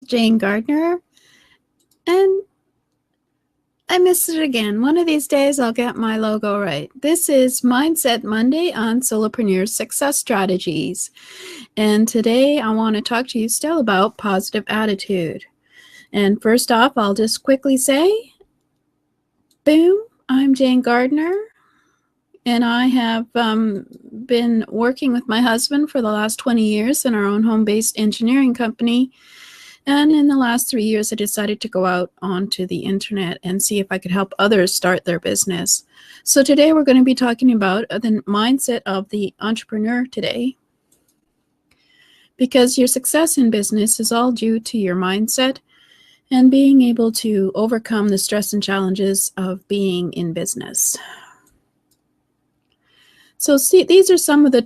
Jane Gardner, and I missed it again. One of these days I'll get my logo right. This is Mindset Monday on Solopreneur Success Strategies, and today I want to talk to you still about positive attitude. And first off, I'll just quickly say, boom, I'm Jane Gardner, and I have been working with my husband for the last 20 years in our own home-based engineering company. And in the last 3 years, I decided to go out onto the internet and see if I could help others start their business. So today we're going to be talking about the mindset of the entrepreneur today, because your success in business is all due to your mindset and being able to overcome the stress and challenges of being in business. So see, these are some of the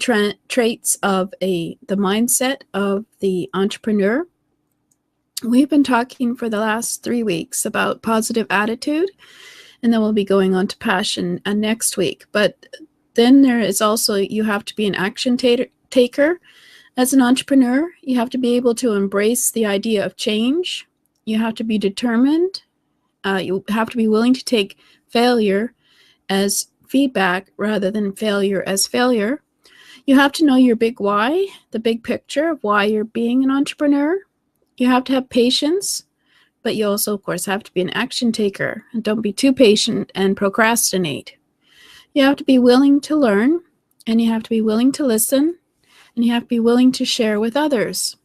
traits of the mindset of the entrepreneur. We've been talking for the last 3 weeks about positive attitude, and then we'll be going on to passion next week. But then there is also, you have to be an action taker. As an entrepreneur, you have to be able to embrace the idea of change. You have to be determined. You have to be willing to take failure as feedback rather than failure as failure. You have to know your big why, the big picture of why you're being an entrepreneur. You have to have patience, but you also, of course, have to be an action taker, and don't be too patient and procrastinate. You have to be willing to learn, and you have to be willing to listen, and you have to be willing to share with others,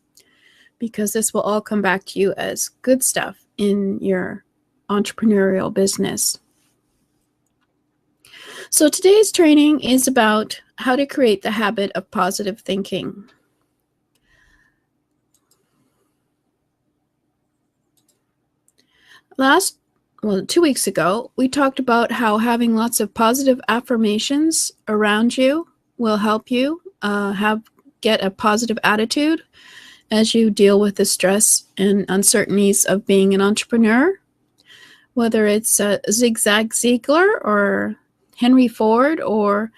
because this will all come back to you as good stuff in your entrepreneurial business. So today's training is about how to create the habit of positive thinking. Last 2 weeks ago, we talked about how having lots of positive affirmations around you will help you get a positive attitude as you deal with the stress and uncertainties of being an entrepreneur. Whether it's Zig Ziglar or Henry Ford, or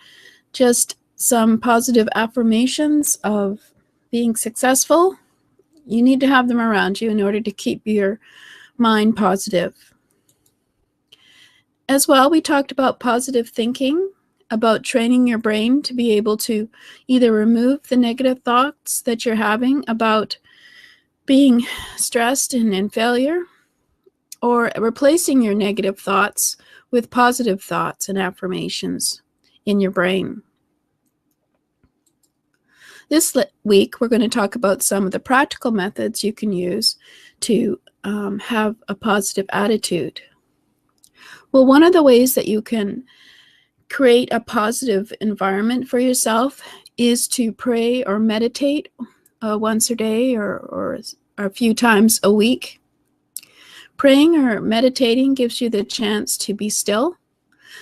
just some positive affirmations of being successful, you need to have them around you in order to keep your mind positive. As well, we talked about positive thinking, about training your brain to be able to either remove the negative thoughts that you're having about being stressed and in failure, or replacing your negative thoughts with positive thoughts and affirmations in your brain. This week, we're going to talk about some of the practical methods you can use to have a positive attitude. Well, one of the ways that you can create a positive environment for yourself is to pray or meditate once a day or a few times a week. Praying or meditating gives you the chance to be still,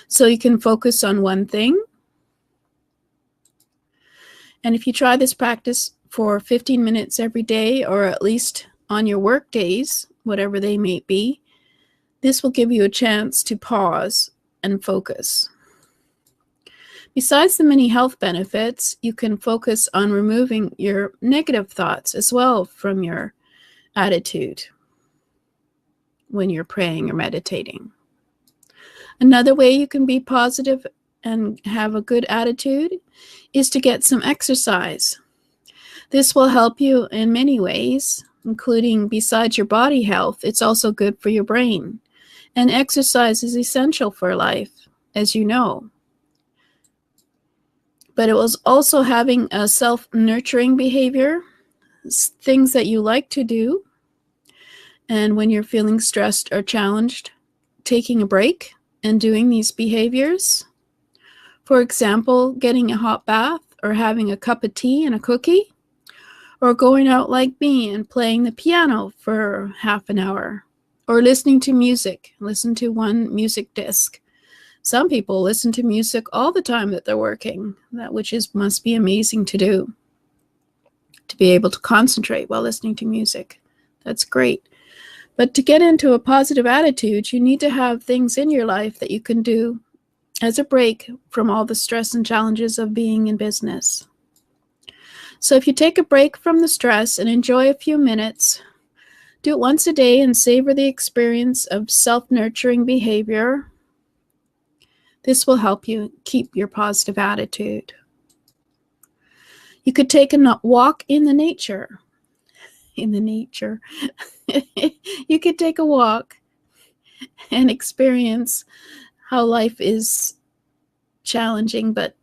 so you can focus on one thing. And if you try this practice for 15 minutes every day, or at least on your work days, whatever they may be, this will give you a chance to pause and focus. Besides the many health benefits, you can focus on removing your negative thoughts as well from your attitude when you're praying or meditating. Another way you can be positive and have a good attitude is to get some exercise. This will help you in many ways, including besides your body health, it's also good for your brain. And exercise is essential for life, as you know. But it was also having a self-nurturing behavior, things that you like to do. And when you're feeling stressed or challenged, taking a break and doing these behaviors. For example, getting a hot bath, or having a cup of tea and a cookie, or going out like me and playing the piano for half an hour, or listening to music. Listen to one music disc. Some people listen to music all the time that they're working, which must be amazing to do, to be able to concentrate while listening to music. That's great. But to get into a positive attitude, you need to have things in your life that you can do as a break from all the stress and challenges of being in business. So if you take a break from the stress and enjoy a few minutes Do it once a day and savor the experience of self-nurturing behavior. This will help you keep your positive attitude. You could take a walk in the nature. In the nature. You could take a walk and experience how life is challenging, but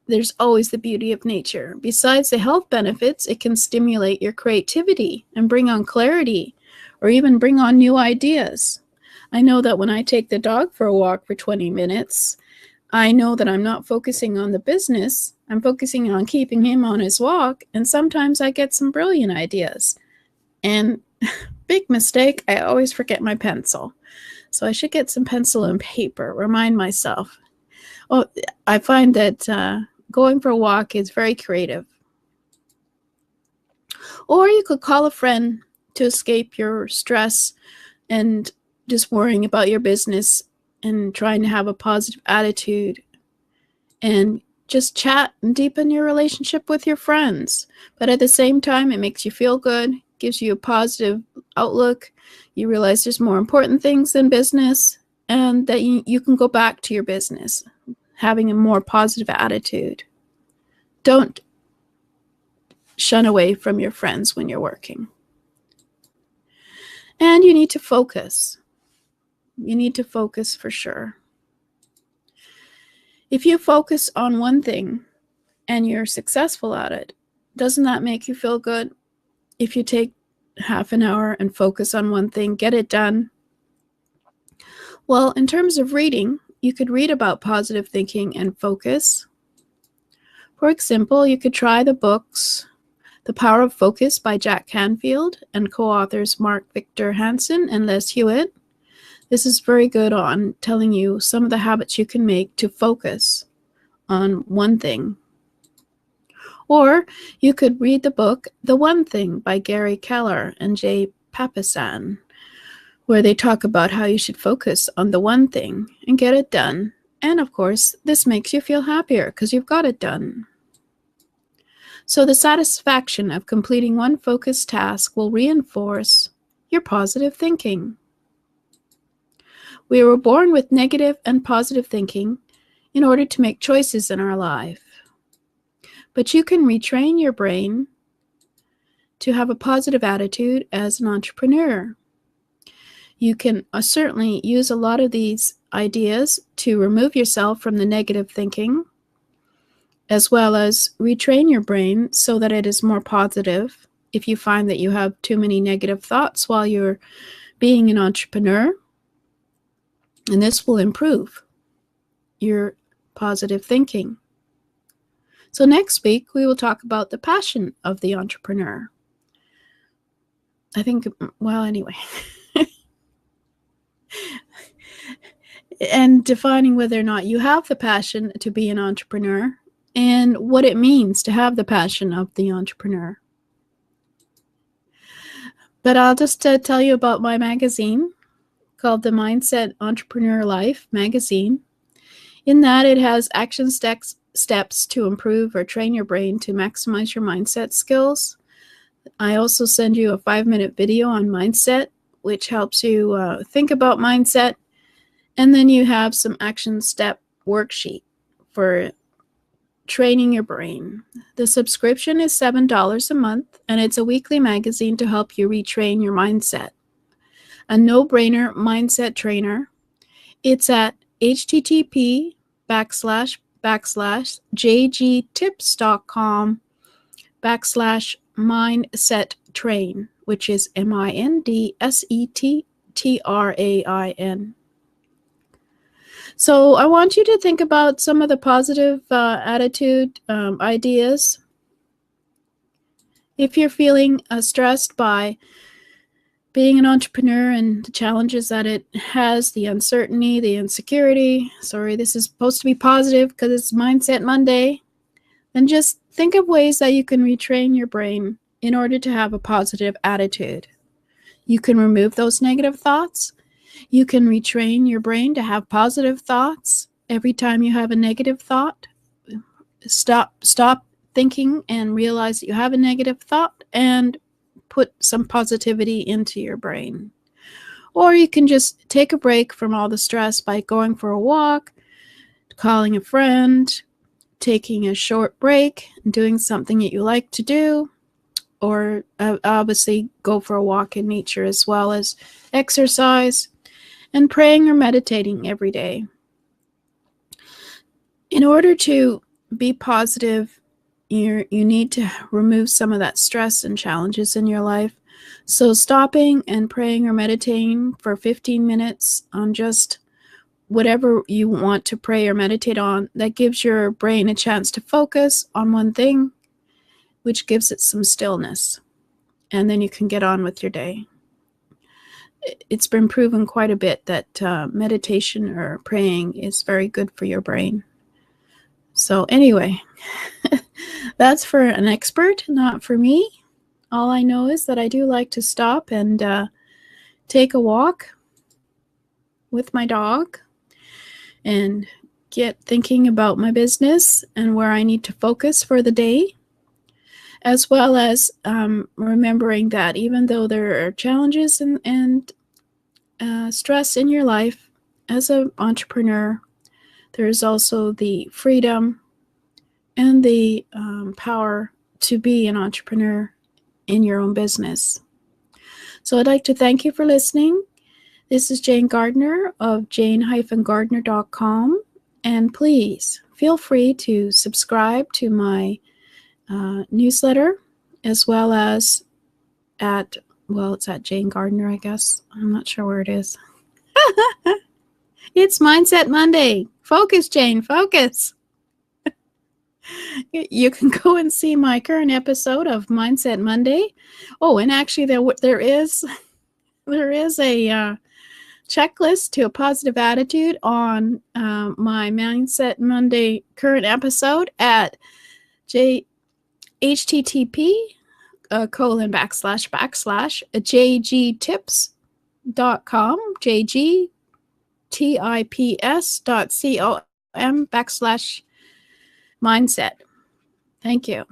there's always the beauty of nature. Besides the health benefits, it can stimulate your creativity and bring on clarity, or even bring on new ideas. I know that when I take the dog for a walk for 20 minutes, I know that I'm not focusing on the business. I'm focusing on keeping him on his walk, and sometimes I get some brilliant ideas. And big mistake, I always forget my pencil. So I should get some pencil and paper, remind myself. Oh, I find that going for a walk is very creative. Or you could call a friend to escape your stress and just worrying about your business and trying to have a positive attitude, and just chat and deepen your relationship with your friends. But at the same time, it makes you feel good, gives you a positive outlook. You realize there's more important things than business, and that you can go back to your business having a more positive attitude. Don't shun away from your friends when you're working. And you need to focus. You need to focus for sure. If you focus on one thing and you're successful at it, doesn't that make you feel good? If you take half an hour and focus on one thing, get it done. Well, in terms of reading, you could read about positive thinking and focus. For example, you could try the books The Power of Focus by Jack Canfield and co-authors Mark Victor Hansen and Les Hewitt. This is very good on telling you some of the habits you can make to focus on one thing. Or you could read the book The One Thing by Gary Keller and Jay Papasan, where they talk about how you should focus on the one thing and get it done. And of course, this makes you feel happier because you've got it done. So the satisfaction of completing one focused task will reinforce your positive thinking. We were born with negative and positive thinking in order to make choices in our life. But you can retrain your brain to have a positive attitude as an entrepreneur. You can certainly use a lot of these ideas to remove yourself from the negative thinking, as well as retrain your brain so that it is more positive if you find that you have too many negative thoughts while you're being an entrepreneur. And this will improve your positive thinking. So next week, we will talk about the passion of the entrepreneur. I think, well, anyway. And defining whether or not you have the passion to be an entrepreneur and what it means to have the passion of the entrepreneur. But I'll just tell you about my magazine called the Mindset Entrepreneur Life magazine. In that, it has action steps to improve or train your brain to maximize your mindset skills. I also send you a 5-minute video on mindset, which helps you think about mindset. And then you have some action step worksheet for training your brain. The subscription is $7 a month, and it's a weekly magazine to help you retrain your mindset. A no-brainer mindset trainer. It's at http://jgtips.com/mindsettrain, which is MINDSETTRAIN. So I want you to think about some of the positive attitude ideas. If you're feeling stressed by being an entrepreneur and the challenges that it has, the uncertainty, the insecurity, sorry, this is supposed to be positive because it's Mindset Monday, then just think of ways that you can retrain your brain in order to have a positive attitude. You can remove those negative thoughts. You can retrain your brain to have positive thoughts. Every time you have a negative thought, stop thinking and realize that you have a negative thought and put some positivity into your brain. Or you can just take a break from all the stress by going for a walk, calling a friend, taking a short break, doing something that you like to do, or obviously go for a walk in nature as well as exercise, and praying or meditating every day. In order to be positive, you need to remove some of that stress and challenges in your life. So stopping and praying or meditating for 15 minutes on just whatever you want to pray or meditate on, that gives your brain a chance to focus on one thing, which gives it some stillness. And then you can get on with your day. It's been proven quite a bit that meditation or praying is very good for your brain. So anyway, that's for an expert, not for me. All I know is that I do like to stop and take a walk with my dog and get thinking about my business and where I need to focus for the day, as well as remembering that even though there are challenges and stress in your life as an entrepreneur, there is also the freedom and the power to be an entrepreneur in your own business. So I'd like to thank you for listening. This is Jane Gardner of jane-gardner.com, and please feel free to subscribe to my newsletter, as well as it's at Jane Gardner, I guess. I'm not sure where it is. It's Mindset Monday. Focus, Jane, focus. You can go and see my current episode of Mindset Monday. Oh, and actually there is a checklist to a positive attitude on my Mindset Monday current episode at http://jgtips.com, jgtips.com/mindset. Thank you.